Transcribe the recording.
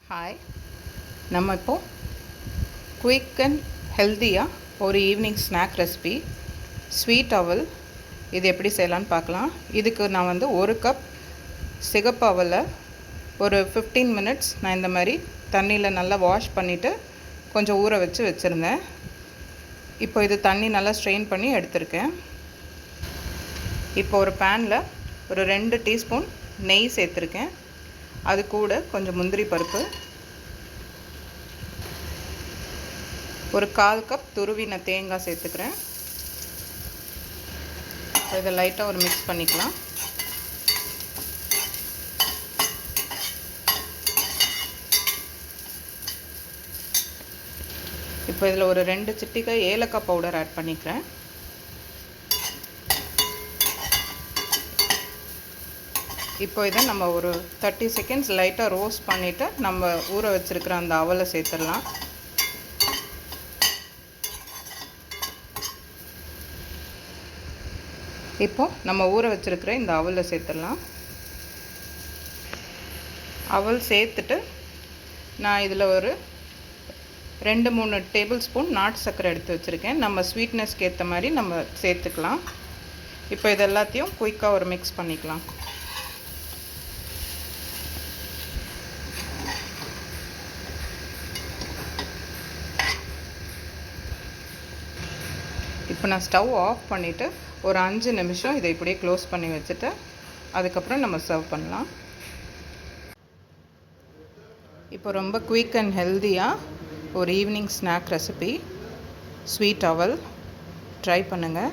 Hi, நம்ம இப்போது quick and ஹெல்த்தியாக ஒரு ஈவினிங் ஸ்நாக் ரெசிபி ஸ்வீட் அவல் இது எப்படி செய்யலான்னு பார்க்கலாம். இதுக்கு நான் வந்து ஒரு கப் சிகப்பு அவலை ஒரு 15 மினிட்ஸ் நான் இந்த மாதிரி தண்ணியில் நல்லா வாஷ் பண்ணிவிட்டு கொஞ்சம் ஊற வச்சு வச்சுருந்தேன். இப்போ இது தண்ணி நல்லா ஸ்ட்ரெயின் பண்ணி எடுத்திருக்கேன். இப்போ ஒரு பேனில் ஒரு 2 டீஸ்பூன் நெய் சேர்த்துருக்கேன். அது கூட கொஞ்சம் முந்திரி பருப்பு, ஒரு 1/4 கப் துருவின தேங்காய் சேர்த்துக்கிறேன். இதை லைட்டாக ஒரு மிக்ஸ் பண்ணிக்கலாம். இப்போ இதில் ஒரு 2 சிட்டிகை ஏலக்காய் பவுடர் ஆட் பண்ணிக்கிறேன். இப்போ இதை நம்ம ஒரு 30 செகண்ட்ஸ் லைட்டாக ரோஸ்ட் பண்ணிவிட்டு நம்ம ஊற வச்சுருக்கிற அந்த அவலை சேர்த்துடலாம். இப்போ நம்ம ஊற வச்சுருக்கிற இந்த அவலை சேர்த்துடலாம். அவல் சேர்த்துட்டு நான் இதில் ஒரு 2-3 டேபிள் ஸ்பூன் நாட்டு சர்க்கரை எடுத்து வச்சுருக்கேன். நம்ம ஸ்வீட்னஸ்க்கு ஏற்ற மாதிரி நம்ம சேர்த்துக்கலாம். இப்போ இது எல்லாத்தையும் குயிக்காக ஒரு மிக்ஸ் பண்ணிக்கலாம். இப்போ நான் ஸ்டவ் ஆஃப் பண்ணிவிட்டு ஒரு 5 நிமிஷம் இதை இப்படியே க்ளோஸ் பண்ணி வச்சுட்டு அதுக்கப்புறம் நம்ம சர்வ் பண்ணலாம். இப்போ ரொம்ப குயிக் அண்ட் ஹெல்த்தியாக ஒரு ஈவினிங் ஸ்நாக் ரெசிபி ஸ்வீட் அவல் ட்ரை பண்ணுங்கள்.